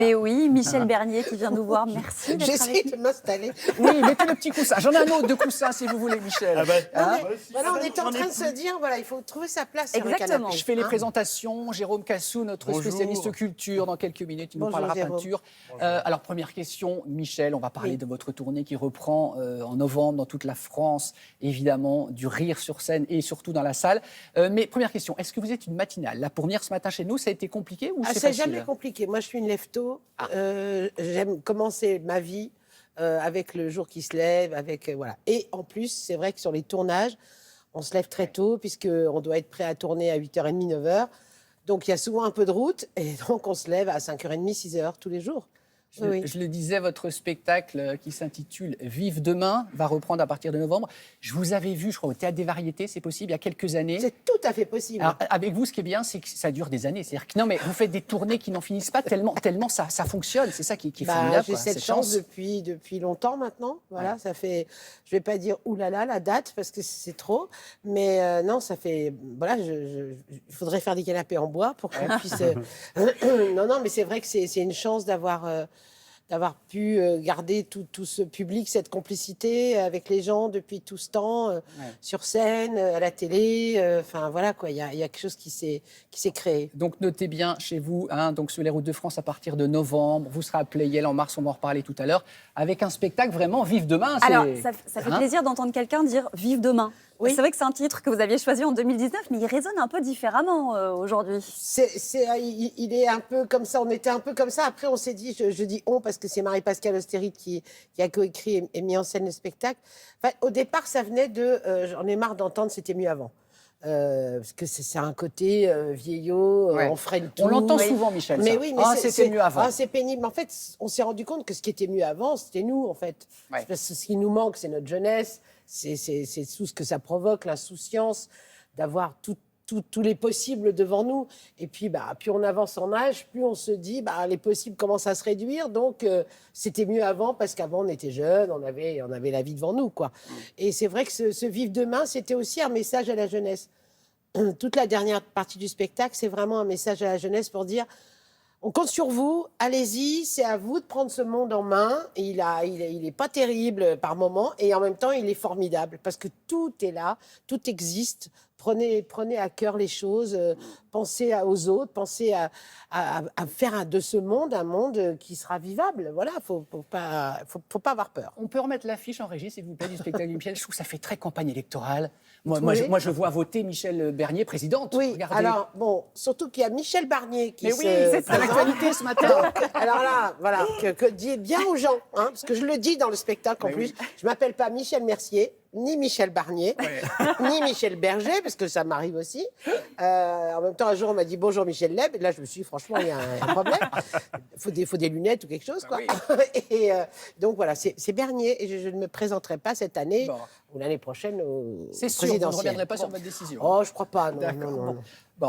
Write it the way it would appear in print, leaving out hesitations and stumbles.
Mais oui, Michel Bernier qui vient nous voir. Merci d'être J'essaie avec de m'installer. Oui, mettez le petit coussin. J'en ai un autre de coussin si vous voulez, Michel. Non, mais, Hein voilà, on était en train de se dire, voilà, il faut trouver sa place sur le Exactement. canapé. Je fais les hein. présentations. Jérôme Cassou, notre Bonjour. spécialiste culture, dans quelques minutes, il nous Bonjour, parlera Jérôme. peinture. Alors, première question, Michel, on va parler Oui. de votre tournée qui reprend en novembre dans toute la France, évidemment, du rire sur scène et surtout dans la salle. Mais première question, est-ce que vous êtes une matinale? Là, pour venir ce matin chez nous, ça a été compliqué ou Ah, c'est c'est facile? jamais compliqué. Moi, je suis une lève-tôt. J'aime commencer ma vie avec le jour qui se lève, avec voilà. Et en plus, c'est vrai que sur les tournages, on se lève très tôt puisqu'on doit être prêt à tourner à 8h30, 9h. Donc, il y a souvent un peu de route et donc on se lève à 5h30, 6h tous les jours. Oui. Je le disais, votre spectacle qui s'intitule Vive demain va reprendre à partir de novembre. Je vous avais vu, je crois, au Théâtre des Variétés, c'est possible, il y a quelques années. C'est tout à fait possible. Alors, avec vous, ce qui est bien, c'est que ça dure des années. C'est-à-dire que non, mais vous faites des tournées qui n'en finissent pas tellement ça fonctionne. C'est ça qui est formidable. J'ai quoi, cette chance depuis longtemps maintenant. Voilà, ça fait, je vais pas dire oulala la date parce que c'est trop, mais non, ça fait, voilà, il faudrait faire des canapés en bois pour qu'on puisse. Non, mais c'est vrai que c'est une chance d'avoir pu garder tout ce public, cette complicité avec les gens depuis tout ce temps, sur scène, à la télé. Enfin, voilà, quoi. Il y a quelque chose qui s'est créé. Donc, notez bien chez vous, hein, donc sur les routes de France à partir de novembre. Vous serez à Pleyel en mars, on va en reparler tout à l'heure, avec un spectacle vraiment Vive demain. Alors, ça fait plaisir d'entendre quelqu'un dire « Vive demain ». Oui. C'est vrai que c'est un titre que vous aviez choisi en 2019, mais il résonne un peu différemment aujourd'hui. Il est un peu comme ça, on était un peu comme ça. Après, on s'est dit, je dis on parce que c'est Marie-Pascale Austéritte qui a coécrit et mis en scène le spectacle. Enfin, au départ, ça venait de j'en ai marre d'entendre c'était mieux avant. Parce que c'est un côté vieillot, Ouais. on freine tout. On l'entend Oui. souvent, Michel. Mais ça. oui, mais c'était mieux avant. c'est pénible. En fait, on s'est rendu compte que ce qui était mieux avant, c'était nous, en fait. Ouais. Parce que ce qui nous manque, c'est notre jeunesse, c'est tout ce que ça provoque, l'insouciance, d'avoir tous les possibles devant nous. Et puis, plus on avance en âge, plus on se dit, les possibles commencent à se réduire. Donc, c'était mieux avant, parce qu'avant, on était jeunes, on avait la vie devant nous, quoi. Et c'est vrai que ce Vive demain, c'était aussi un message à la jeunesse. Toute la dernière partie du spectacle, c'est vraiment un message à la jeunesse pour dire on compte sur vous, allez-y, c'est à vous de prendre ce monde en main. Il est pas terrible par moments et en même temps, il est formidable parce que tout est là, tout existe. Prenez à cœur les choses, pensez aux autres, pensez à faire de ce monde un monde qui sera vivable. Voilà, faut pas avoir peur. On peut remettre l'affiche en régie, s'il vous plaît, du spectacle de Michel. Je trouve que ça fait très campagne électorale. Moi, Oui. je vois voter Michel Bernier présidente. Oui, Regardez. alors, bon, surtout qu'il y a Michel Barnier qui Mais oui, c'est ça l'actualité ce matin. Alors là, voilà, que dites bien aux gens, hein, parce que je le dis dans le spectacle en Mais plus, oui. je m'appelle pas Michel Mercier, ni Michel Barnier, ni Michel Berger, parce que ça m'arrive aussi. En même temps, un jour, on m'a dit bonjour Michel Leb, et là, je me suis dit, franchement, il y a un problème. Il faut des lunettes ou quelque chose, quoi. Oui. Et donc voilà, c'est Bernier, et je ne me présenterai pas cette année Bon. ou l'année prochaine au C'est sûr, vous ne présidentiel. reviendrez pas sur votre décision. Oh, je crois pas, non. D'accord. non. Bon.